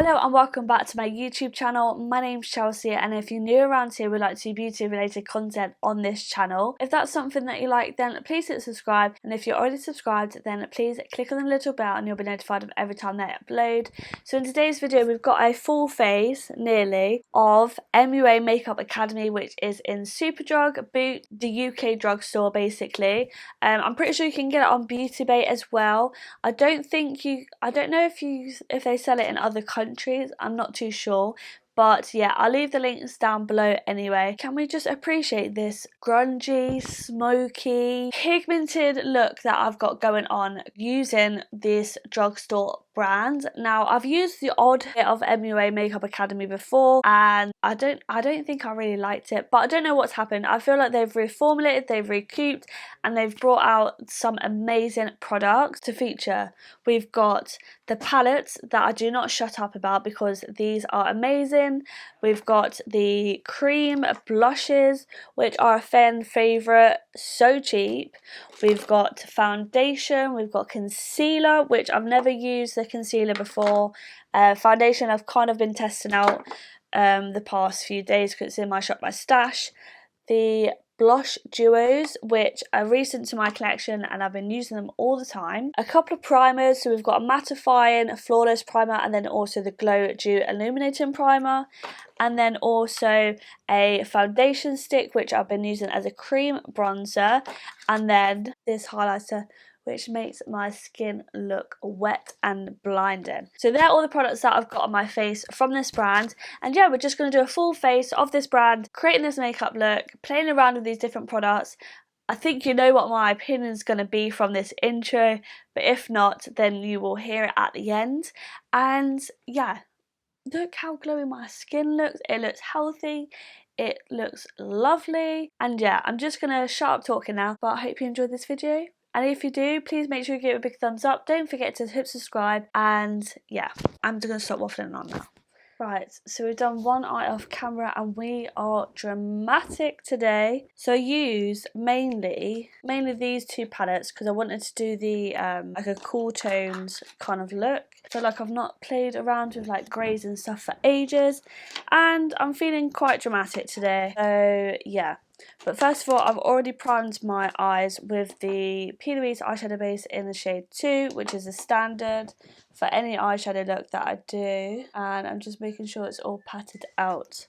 Hello and welcome back to my YouTube channel. My name's Chelsea, and if you're new around here, we'd like to see beauty related content on this channel. If that's something that you like, then please hit subscribe, and if you're already subscribed, then please click on the little bell and you'll be notified of every time they upload. So in today's video, we've got a full face, nearly, of MUA Makeup Academy, which is in Superdrug, Boot, the UK drugstore basically. I'm pretty sure you can get it on BEAUTYBAY as well. I don't know if they sell it in other countries, I'm not too sure, but yeah, I'll leave the links down below anyway. Can we just appreciate this grungy, smoky, pigmented look that I've got going on using this drugstore brand? Now, I've used the odd bit of MUA Makeup Academy before, and I don't think I really liked it, but I don't know what's happened. I feel like they've reformulated, they've recouped, and they've brought out some amazing products to feature. We've got the palettes that I do not shut up about because these are amazing. We've got the cream blushes, which are a fan favourite, so cheap. We've got foundation, we've got concealer, which I've never used the concealer before. Foundation I've kind of been testing out the past few days because it's in my Shop My Stash. The blush duos, which are recent to my collection and I've been using them all the time. A couple of primers, so we've got a mattifying, a flawless primer, and then also the Glow Dew Illuminating primer, and then also a foundation stick, which I've been using as a cream bronzer, and then this highlighter, which makes my skin look wet and blinding. So they're all the products that I've got on my face from this brand, and yeah, we're just going to do a full face of this brand, creating this makeup look, playing around with these different products. I think you know what my opinion is going to be from this intro, but if not, then you will hear it at the end. And yeah, look how glowy my skin looks. It looks healthy, it looks lovely, and yeah, I'm just going to shut up talking now, but I hope you enjoyed this video. And if you do, please make sure you give it a big thumbs up. Don't forget to hit subscribe. And yeah, I'm just going to stop waffling on now. Right, so we've done one eye off camera and we are dramatic today. So I used mainly these two palettes because I wanted to do the like a cool tones kind of look. I feel like I've not played around with like greys and stuff for ages, and I'm feeling quite dramatic today. So yeah. But first of all, I've already primed my eyes with the PLOUISE eyeshadow base in the shade 2, which is the standard for any eyeshadow look that I do. And I'm just making sure it's all patted out.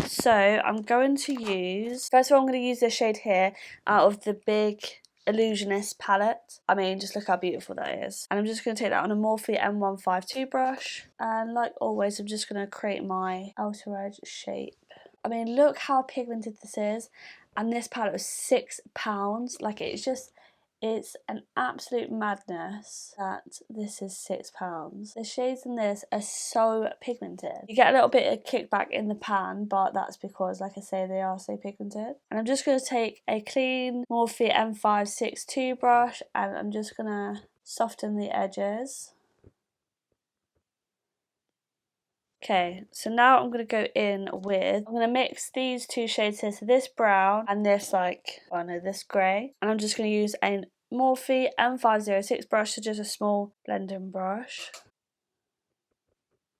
So I'm going to use, first of all, I'm going to use this shade here out of the big Illusionist palette. I mean, just look how beautiful that is. And I'm just going to take that on a Morphe M152 brush. And like always, I'm just going to create my outer edge shape. I mean, look how pigmented this is, and this palette was £6. Like, it's an absolute madness that this is £6. The shades in this are so pigmented. You get a little bit of kickback in the pan, but that's because, like I say, they are so pigmented. And I'm just going to take a clean Morphe M562 brush, and I'm just going to soften the edges. Okay, so now I'm going to go in with, I'm going to mix these two shades here, so this brown and this this grey. And I'm just going to use a Morphe M506 brush, so just a small blending brush.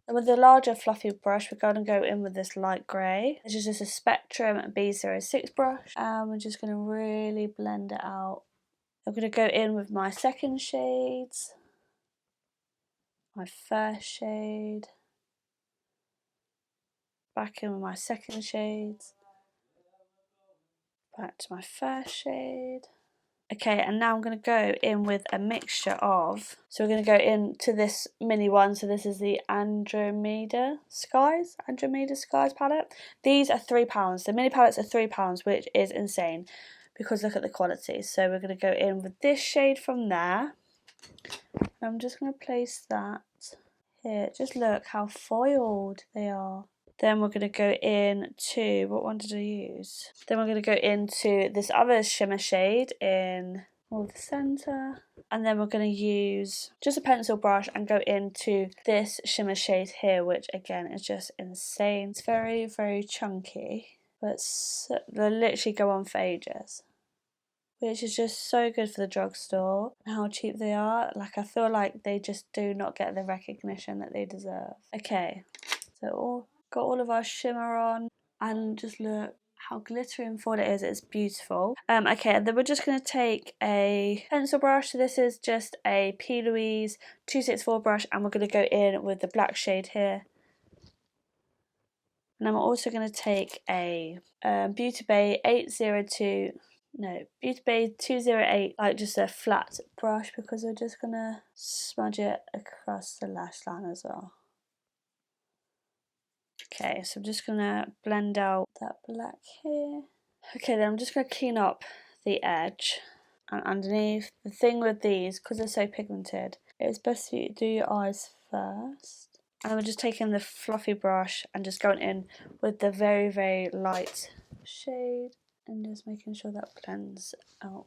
And with the larger fluffy brush, we're going to go in with this light grey. This is just a Spectrum B06 brush, and we're just going to really blend it out. I'm going to go in with my second shades, my first shade, back in with my second shades, back to my first shade. Okay, and now I'm going to go in with a mixture of, so we're going to go into this mini one, so this is the Andromeda Skies palette. These are £3, the mini palettes are £3, which is insane, because look at the quality. So we're going to go in with this shade from there, and I'm just going to place that here. Just look how foiled they are. Then we're going to go into, what one did I use? Then we're going to go into this other shimmer shade in the centre. And then we're going to use just a pencil brush and go into this shimmer shade here, which again is just insane. It's very, very chunky, but they literally go on for ages. which is just so good for the drugstore and how cheap they are. Like, I feel like they just do not get the recognition that they deserve. Okay, so got all of our shimmer on, and just look how glittery and full it is. It's beautiful. Okay, and then we're just going to take a pencil brush. So this is just a P. Louise 264 brush, and we're going to go in with the black shade here. And I'm also going to take a BEAUTYBAY 208, like just a flat brush, because we're just going to smudge it across the lash line as well. Okay, so I'm just going to blend out that black here. Okay, then I'm just going to clean up the edge and underneath. The thing with these, because they're so pigmented, it's best to do your eyes first. And then we're just taking the fluffy brush and just going in with the very, very light shade and just making sure that blends out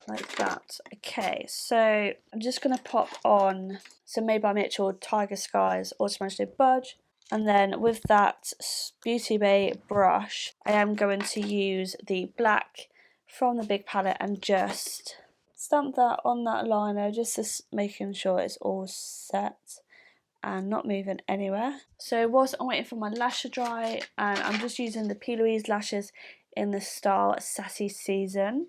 like that. Okay, so I'm just going to pop on some Made by Mitchell Tiger Skies Automatic Budge. And then with that BEAUTYBAY brush, I am going to use the black from the big palette and just stamp that on that liner, just making sure it's all set and not moving anywhere. So whilst I'm waiting for my lash to dry, and I'm just using the P. Louise lashes in the style Sassy Season.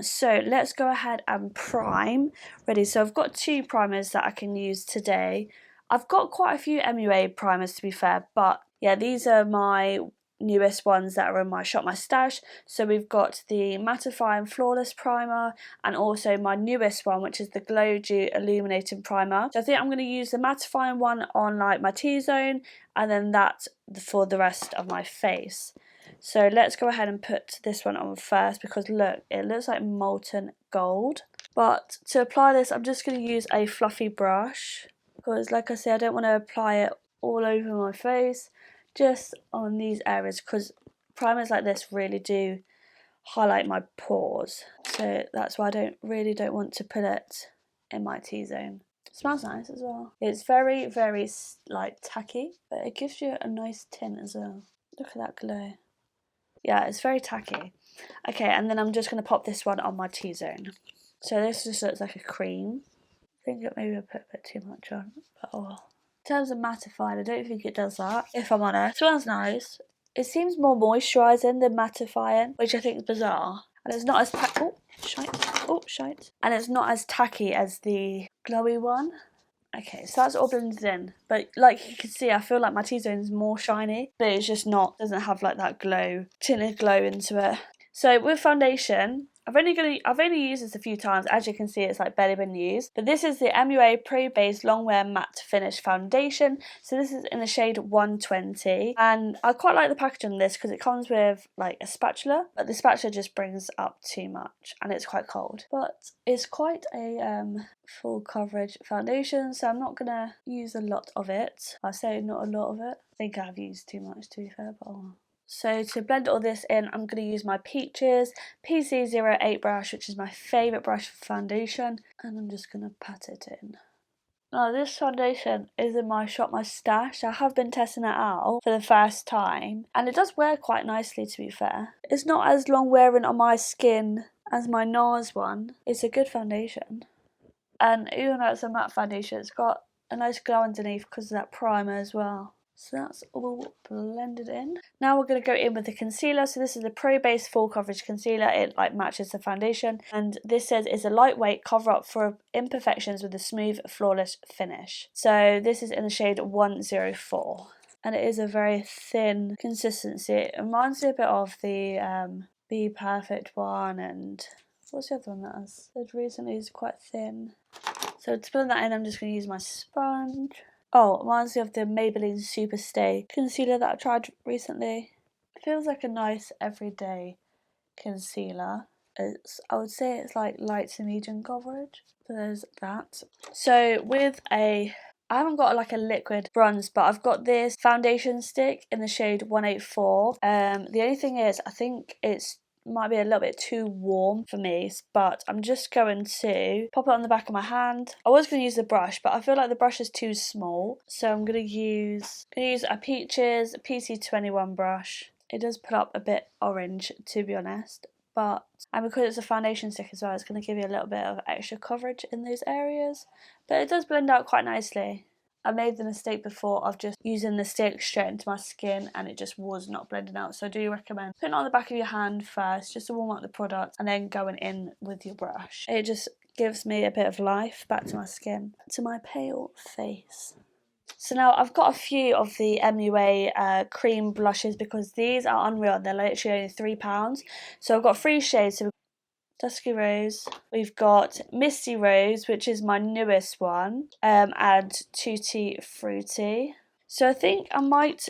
So let's go ahead and prime. Ready, so I've got 2 primers that I can use today. I've got quite a few MUA primers, to be fair, but yeah, these are my newest ones that are in my Shop My Stash. So we've got the Mattifying Flawless Primer, and also my newest one, which is the Glow Dew Illuminating Primer. So I think I'm going to use the mattifying one on like my T-zone, and then that for the rest of my face. So let's go ahead and put this one on first, because look, it looks like molten gold. But to apply this, I'm just going to use a fluffy brush, because like I said, I don't want to apply it all over my face, just on these areas, because primers like this really do highlight my pores. So that's why I don't want to put it in my T-zone. It smells nice as well. It's very, very like tacky, but it gives you a nice tint as well. Look at that glow. Yeah, it's very tacky. Okay, and then I'm just going to pop this one on my T-zone. So this just looks like a cream. I think it maybe I put a bit too much on, but oh well. In terms of mattifying, I don't think it does that, if I'm honest. It smells nice. It seems more moisturising than mattifying, which I think is bizarre. And it's not as shite. And it's not as tacky as the glowy one. Okay, so that's all blended in. But like you can see, I feel like my T-zone is more shiny, but it's just not, doesn't have like that glow, tinted glow into it. So with foundation, I've only used this a few times. As you can see, it's like barely been used. But this is the MUA Pro Base Longwear Matte Finish Foundation. So this is in the shade 120. And I quite like the packaging on this because it comes with like a spatula. But the spatula just brings up too much and it's quite cold. But it's quite a full coverage foundation. So I'm not going to use a lot of it. I say not a lot of it. I think I've used too much, to be fair, but oh. So to blend all this in, I'm going to use my Peaches PC08 brush, which is my favourite brush for foundation, and I'm just going to pat it in. Now this foundation is in my Shop My Stash. I have been testing it out for the first time, and it does wear quite nicely, to be fair. It's not as long wearing on my skin as my NARS one. It's a good foundation. And even though it's a matte foundation, it's got a nice glow underneath because of that primer as well. So that's all blended in. Now we're going to go in with the concealer. So this is the Pro Base Full Coverage Concealer. It like matches the foundation. And this says it's a lightweight cover up for imperfections with a smooth, flawless finish. So this is in the shade 104. And it is a very thin consistency. It reminds me a bit of the Be Perfect one. And what's the other one that I said recently is quite thin. So to blend that in, I'm just going to use my sponge. Oh, it reminds me of the Maybelline Super Stay concealer that I tried recently. It feels like a nice everyday concealer. I would say it's like light to medium coverage. So there's that. So with I haven't got like a liquid bronze, but I've got this foundation stick in the shade 184. The only thing is, I think it's might be a little bit too warm for me, but I'm just going to pop it on the back of my hand. I was going to use the brush, but I feel like the brush is too small, so I'm going to use a Peaches PC21 brush. It does put up a bit orange, to be honest, but and because it's a foundation stick as well, it's going to give you a little bit of extra coverage in those areas, but it does blend out quite nicely. I made the mistake before of just using the stick straight into my skin and it just was not blending out, so I do recommend putting it on the back of your hand first just to warm up the product and then going in with your brush. It just gives me a bit of life back to my skin, to my pale face. So now I've got a few of the MUA cream blushes because these are unreal. They're literally only £3. So I've got 3 shades. So Dusky Rose, we've got Misty Rose, which is my newest one, and Tutti Frutti. So I think I might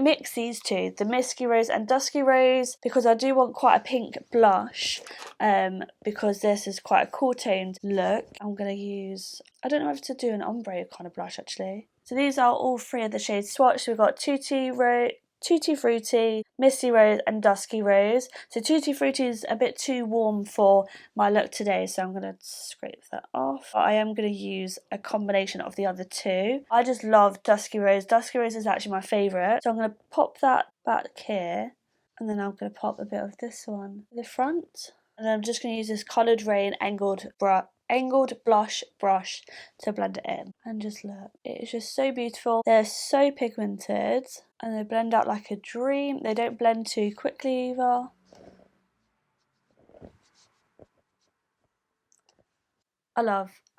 mix these two, the Misty Rose and Dusky Rose, because I do want quite a pink blush, because this is quite a cool toned look. I'm going to use, I don't know if to do an ombre kind of blush actually. So these are all 3 of the shades swatched. So we've got Tutti Frutti, Misty Rose and Dusky Rose. So Tutti Frutti is a bit too warm for my look today, so I'm going to scrape that off. But I am going to use a combination of the other 2. I just love Dusky Rose. Dusky Rose is actually my favourite. So I'm going to pop that back here, and then I'm going to pop a bit of this one in the front. And then I'm just going to use this coloured RAINE angled blush brush to blend it in. And just look, it's just so beautiful. They're so pigmented and they blend out like a dream. They don't blend too quickly either.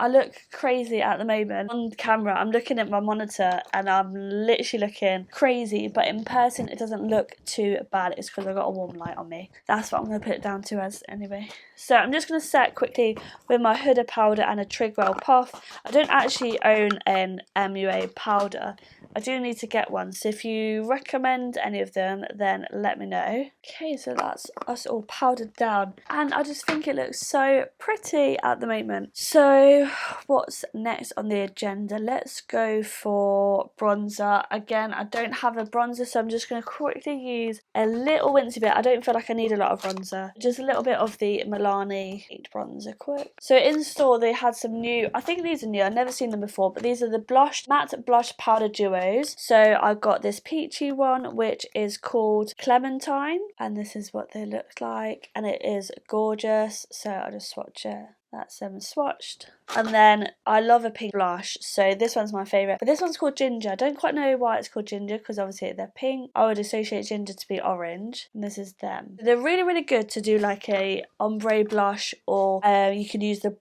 I look crazy at the moment. On camera, I'm looking at my monitor and I'm literally looking crazy, but in person it doesn't look too bad. It's because I've got a warm light on me. That's what I'm going to put it down to as anyway. So I'm just going to set quickly with my Huda powder and a Trigwell puff. I don't actually own an MUA powder. I do need to get one, so if you recommend any of them, then let me know. Okay, so that's us all powdered down, and I just think it looks so pretty at the moment. So what's next on the agenda? Let's go for bronzer. Again, I don't have a bronzer, so I'm just going to quickly use a little wincey bit. I don't feel like I need a lot of bronzer, just a little bit of the Milani Heat Bronzer quick. So in store they had some new, I think these are new, I've never seen them before, but these are the matte blush powder duos. So I've got this peachy one which is called Clementine, and this is what they look like, and it is gorgeous. So I'll just swatch it. That's swatched. And then I love a pink blush, so this one's my favourite. But this one's called Ginger. I don't quite know why it's called Ginger, because obviously they're pink. I would associate Ginger to be orange. And this is them. They're really, really good to do like a ombre blush, or you can use the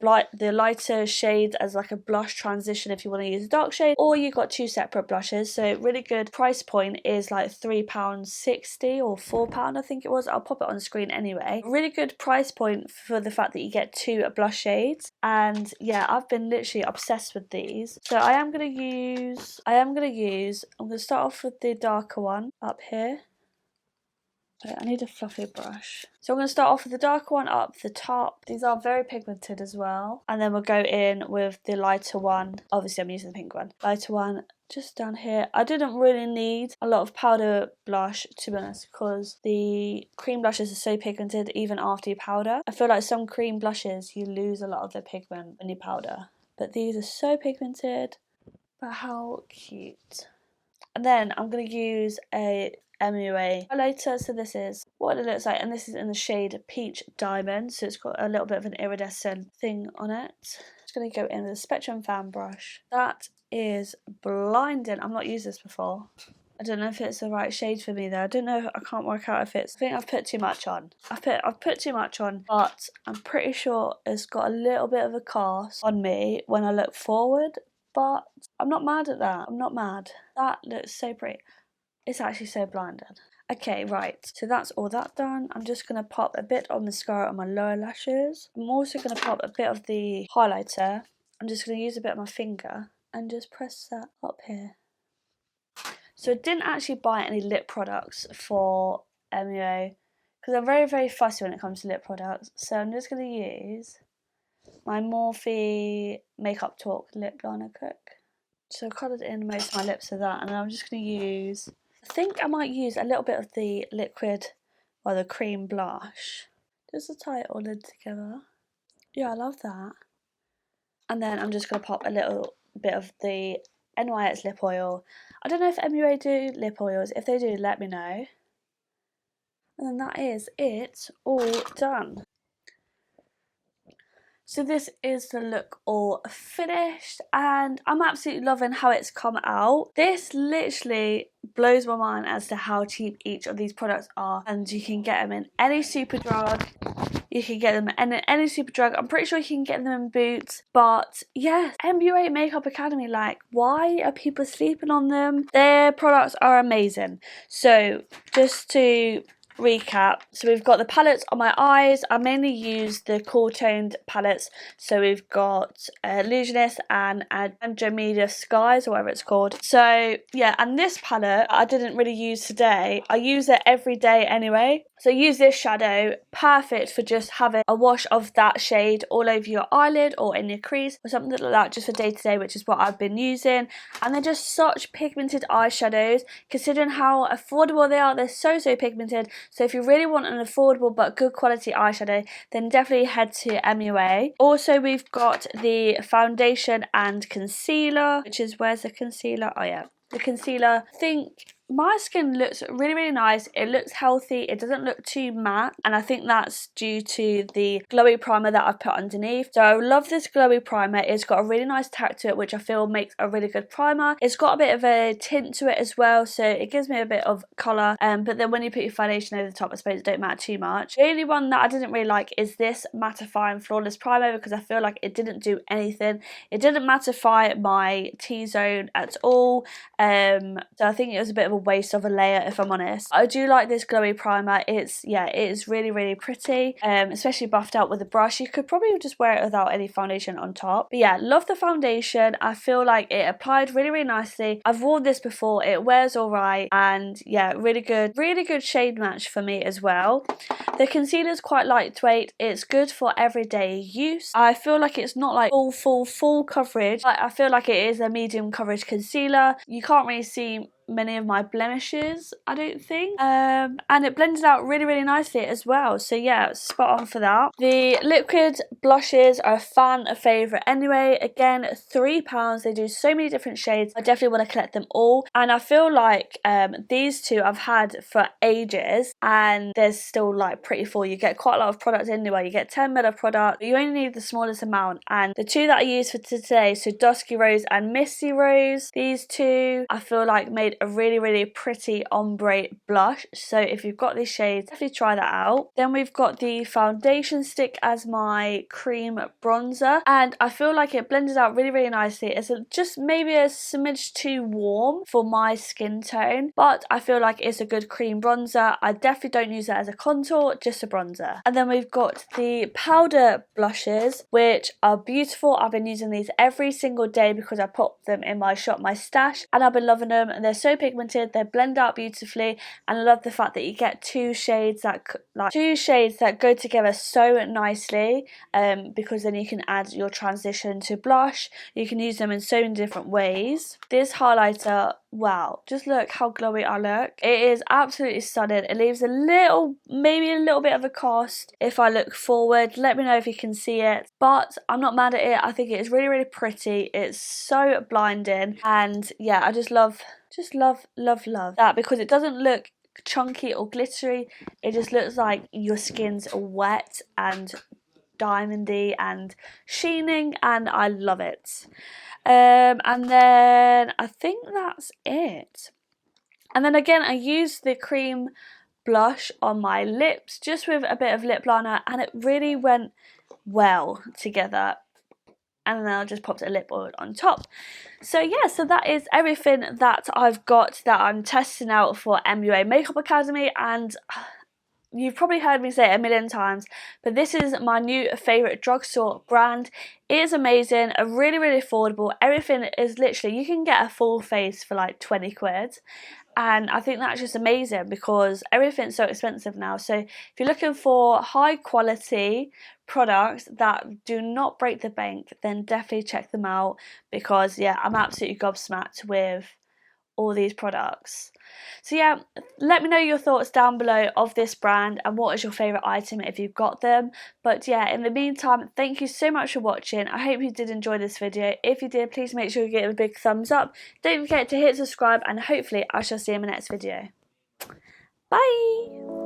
lighter shades as like a blush transition if you want to use a dark shade, or you've got 2 separate blushes. So really good. Price point is like £3.60 or £4 I think it was. I'll pop it on the screen anyway. Really good price point for the fact that you get 2 blush shades, and yeah, I've been literally obsessed with these. So I'm going to start off with the darker one up here. Wait, I need a fluffy brush. So I'm going to start off with the darker one up the top. These are very pigmented as well. And then we'll go in with the lighter one. Obviously I'm using the pink one. Lighter one just down here. I didn't really need a lot of powder blush, to be honest, because the cream blushes are so pigmented even after you powder. I feel like some cream blushes you lose a lot of the pigment when you powder. But these are so pigmented. But how cute. And then I'm going to use a MUA highlighter. So this is what it looks like, and this is in the shade Peach Diamond, so it's got a little bit of an iridescent thing on it. Just going to go in with a Spectrum fan brush. That is blinding. I've not used this before. I don't know if it's the right shade for me though. I don't know, I can't work out if it's, I think I've put too much on. I've put too much on, but I'm pretty sure it's got a little bit of a cast on me when I look forward, but I'm not mad at that. I'm not mad. That looks so pretty. It's actually so blinding. Okay, right, so that's all that done. I'm just going to pop a bit of mascara on my lower lashes. I'm also going to pop a bit of the highlighter. I'm just going to use a bit of my finger and just press that up here. So I didn't actually buy any lip products for MUA because I'm very, very fussy when it comes to lip products. So I'm just going to use my Morphe Makeup Talk lip liner quick. So I coloured in most of my lips with that, and I'm just going to use, I think I might use a little bit of the liquid or the cream blush just to tie it all in together. Yeah, I love that. And then I'm just going to pop a little bit of the NYX lip oil. I don't know if MUA do lip oils. If they do, let me know. And then that is it all done. So this is the look all finished, and I'm absolutely loving how it's come out. This literally blows my mind as to how cheap each of these products are, and you can get them in any Superdrug. You can get them in any Superdrug. I'm pretty sure you can get them in Boots. But yeah, MUA Makeup Academy, like, why are people sleeping on them? Their products are amazing. So just to recap, so we've got the palettes on my eyes. I mainly use the cool toned palettes, so we've got Illusionist and Andromeda Skies, or whatever it's called. So yeah, and this palette I didn't really use today. I use it every day anyway, so use this shadow, perfect for just having a wash of that shade all over your eyelid or in your crease or something like that, just for day to day, which is what I've been using. And they're just such pigmented eyeshadows, considering how affordable they are. They're so pigmented. So if you really want an affordable but good quality eyeshadow, then definitely head to MUA. Also, we've got the foundation and concealer, which is, where's the concealer? Oh yeah, the concealer. I think my skin looks really nice. It looks healthy. It doesn't look too matte, and I think that's due to the glowy primer that I've put underneath. So I love this glowy primer. It's got a really nice tack to it, which I feel makes a really good primer. It's got a bit of a tint to it as well, so it gives me a bit of colour. But then when you put your foundation over the top, I suppose it don't matter too much. The only one that I didn't really like is this mattifying flawless primer, because I feel like it didn't do anything. It didn't mattify my T-zone at all. So I think it was a bit of a waste of a layer, if I'm honest. I do like this glowy primer. It is really pretty, especially buffed out with a brush. You could probably just wear it without any foundation on top. But yeah, love the foundation. I feel like it applied really nicely. I've worn this before. It wears all right, and yeah, really good shade match for me as well. The concealer is quite lightweight. It's good for everyday use. I feel like it's not like full coverage. I feel like it is a medium coverage concealer. You can't really see many of my blemishes, I don't think, and it blends out really nicely as well. So yeah, spot on for that. The liquid blushes are a fan favourite anyway. Again, £3. They do so many different shades. I definitely want to collect them all, and I feel like these two I've had for ages, and they're still like pretty full. You get quite a lot of product anyway. You get 10 ml of product, but you only need the smallest amount. And the two that I used for today, so Dusky Rose and Misty Rose, these two I feel like made a really pretty ombre blush. So if you've got these shades, definitely try that out. Then we've got the foundation stick as my cream bronzer, and I feel like it blends out really nicely. It's just maybe a smidge too warm for my skin tone, but I feel like it's a good cream bronzer. I definitely don't use it as a contour, just a bronzer. And then we've got the powder blushes, which are beautiful. I've been using these every single day because I put them in my shop, my stash, and I've been loving them. And they're so pigmented, they blend out beautifully, and I love the fact that you get two shades that go together so nicely, because then you can add your transition to blush. You can use them in so many different ways. This highlighter, wow, just look how glowy I look. It is absolutely stunning. It leaves maybe a little bit of a cast if I look forward. Let me know if you can see it, but I'm not mad at it. I think it is really pretty. It's so blinding, and yeah, I just love that, because it doesn't look chunky or glittery. It just looks like your skin's wet and diamondy and sheening, and I love it. And then I think that's it. And then again, I used the cream blush on my lips just with a bit of lip liner, and it really went well together. And then I just popped a lip oil on top. So yeah, so that is everything that I've got that I'm testing out for MUA Makeup Academy. And you've probably heard me say it a million times, but this is my new favourite drugstore brand. It is amazing, really affordable. Everything is literally, you can get a full face for like 20 quid. And I think that's just amazing, because everything's so expensive now. So if you're looking for high quality products that do not break the bank, then definitely check them out, because yeah, I'm absolutely gobsmacked with all these products. So yeah, let me know your thoughts down below of this brand, and what is your favourite item if you've got them. But yeah, in the meantime, thank you so much for watching. I hope you did enjoy this video. If you did, please make sure you give it a big thumbs up. Don't forget to hit subscribe, and hopefully I shall see you in my next video. Bye!